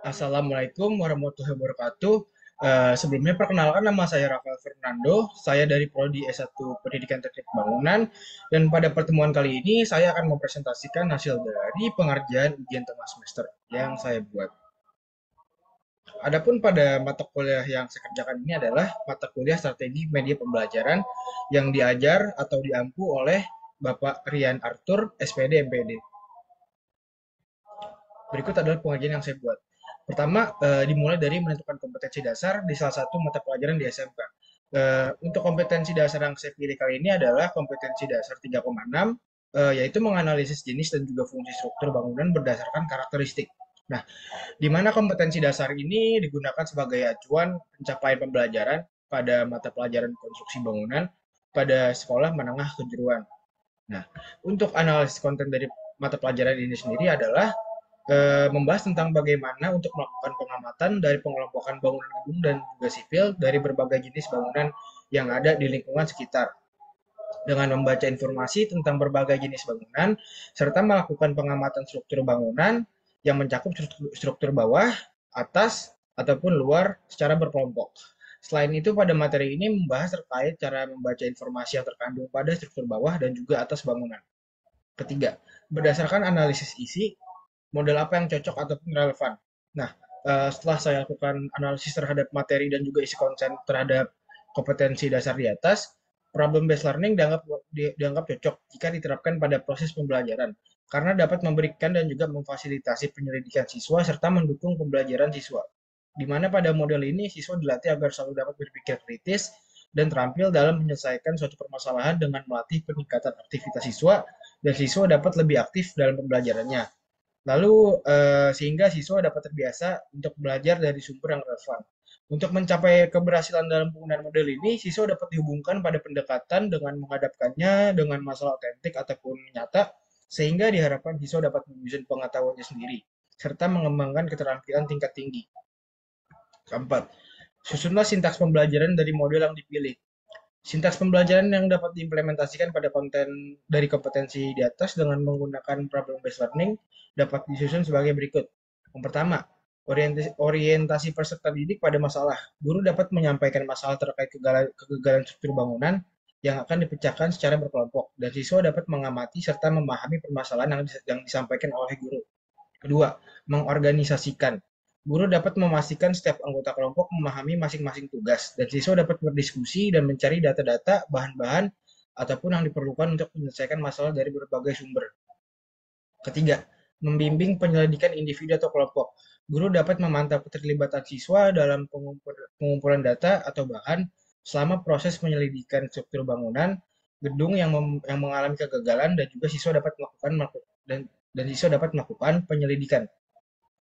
Assalamualaikum warahmatullahi wabarakatuh. Sebelumnya perkenalkan nama saya Rafael Fernando. Saya dari Prodi S1 Pendidikan Teknik Bangunan dan pada pertemuan kali ini saya akan mempresentasikan hasil dari pengerjaan ujian tengah semester yang saya buat. Adapun pada mata kuliah yang saya kerjakan ini adalah mata kuliah Strategi Media Pembelajaran yang diajar atau diampu oleh Bapak Rian Arthur, SPD MPD. Berikut adalah pengajian yang saya buat. Pertama, dimulai dari menentukan kompetensi dasar di salah satu mata pelajaran di SMK. Untuk kompetensi dasar yang saya pilih kali ini adalah kompetensi dasar 3,6, yaitu menganalisis jenis dan juga fungsi struktur bangunan berdasarkan karakteristik. Nah, di mana kompetensi dasar ini digunakan sebagai acuan pencapaian pembelajaran pada mata pelajaran konstruksi bangunan pada sekolah menengah kejuruan. Nah, untuk analisis konten dari mata pelajaran ini sendiri adalah membahas tentang bagaimana untuk melakukan pengamatan dari pengelompokan bangunan gedung dan juga sipil dari berbagai jenis bangunan yang ada di lingkungan sekitar. Dengan membaca informasi tentang berbagai jenis bangunan, serta melakukan pengamatan struktur bangunan yang mencakup struktur bawah, atas, ataupun luar secara berkelompok. Selain itu, pada materi ini membahas terkait cara membaca informasi yang terkandung pada struktur bawah dan juga atas bangunan. Ketiga, berdasarkan analisis isi, model apa yang cocok ataupun relevan. Nah, setelah saya lakukan analisis terhadap materi dan juga isi konten terhadap kompetensi dasar di atas, problem based learning dianggap cocok jika diterapkan pada proses pembelajaran karena dapat memberikan dan juga memfasilitasi penyelidikan siswa serta mendukung pembelajaran siswa. Di mana pada model ini siswa dilatih agar selalu dapat berpikir kritis dan terampil dalam menyelesaikan suatu permasalahan dengan melatih peningkatan aktivitas siswa dan siswa dapat lebih aktif dalam pembelajarannya. Lalu sehingga siswa dapat terbiasa untuk belajar dari sumber yang relevan. Untuk mencapai keberhasilan dalam penggunaan model ini, siswa dapat dihubungkan pada pendekatan dengan menghadapkannya dengan masalah otentik ataupun nyata, sehingga diharapkan siswa dapat menyusun pengetahuannya sendiri, serta mengembangkan keterampilan tingkat tinggi. Keempat, susunlah sintaks pembelajaran dari model yang dipilih. Sintaks pembelajaran yang dapat diimplementasikan pada konten dari kompetensi di atas dengan menggunakan problem based learning dapat disusun sebagai berikut. Yang pertama, orientasi peserta didik pada masalah. Guru dapat menyampaikan masalah terkait kegagalan struktur bangunan yang akan dipecahkan secara berkelompok, dan siswa dapat mengamati serta memahami permasalahan yang disampaikan oleh guru. Kedua, mengorganisasikan. Guru dapat memastikan setiap anggota kelompok memahami masing-masing tugas, dan siswa dapat berdiskusi dan mencari data-data, bahan-bahan, ataupun yang diperlukan untuk menyelesaikan masalah dari berbagai sumber. Ketiga, membimbing penyelidikan individu atau kelompok. Guru dapat memantau keterlibatan siswa dalam pengumpulan data atau bahan selama proses penyelidikan struktur bangunan, gedung yang mengalami kegagalan, dan juga siswa dapat dan siswa dapat melakukan penyelidikan.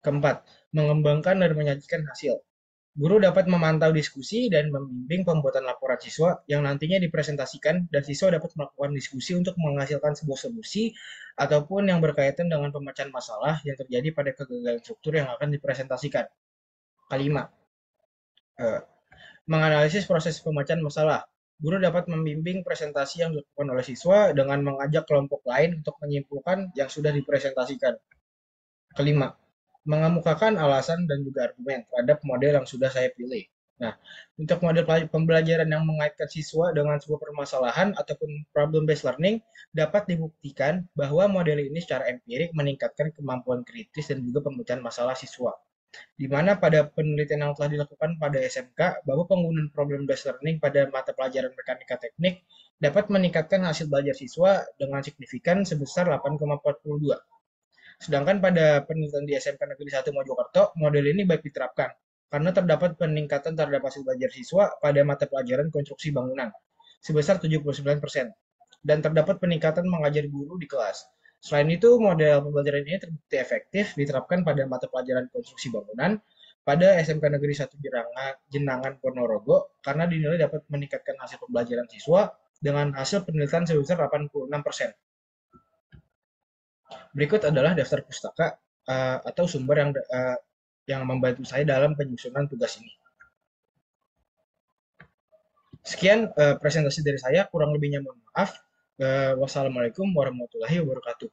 Keempat, mengembangkan dan menyajikan hasil. Guru dapat memantau diskusi dan membimbing pembuatan laporan siswa yang nantinya dipresentasikan, dan siswa dapat melakukan diskusi untuk menghasilkan sebuah solusi ataupun yang berkaitan dengan pemecahan masalah yang terjadi pada kegagalan struktur yang akan dipresentasikan. Kelima, eh, menganalisis proses pemecahan masalah. Guru dapat membimbing presentasi yang dilakukan oleh siswa dengan mengajak kelompok lain untuk menyimpulkan yang sudah dipresentasikan. Kelima, mengemukakan alasan dan juga argumen terhadap model yang sudah saya pilih. Nah, untuk model pembelajaran yang mengaitkan siswa dengan sebuah permasalahan ataupun problem based learning dapat dibuktikan bahwa model ini secara empirik meningkatkan kemampuan kritis dan juga pemecahan masalah siswa. Di mana pada penelitian yang telah dilakukan pada SMK, bahwa penggunaan problem based learning pada mata pelajaran mekanika teknik dapat meningkatkan hasil belajar siswa dengan signifikan sebesar 8,42. Sedangkan pada penelitian di SMK Negeri 1 Mojokerto, model ini baik diterapkan karena terdapat peningkatan terhadap hasil belajar siswa pada mata pelajaran konstruksi bangunan sebesar 79% dan terdapat peningkatan mengajar guru di kelas. Selain itu, model pembelajaran ini terbukti efektif diterapkan pada mata pelajaran konstruksi bangunan pada SMK Negeri 1 Jenangan Ponorogo karena dinilai dapat meningkatkan hasil pembelajaran siswa dengan hasil penelitian sebesar 86%. Berikut adalah daftar pustaka atau sumber yang membantu saya dalam penyusunan tugas ini. Sekian presentasi dari saya, kurang lebihnya mohon maaf. Wassalamualaikum warahmatullahi wabarakatuh.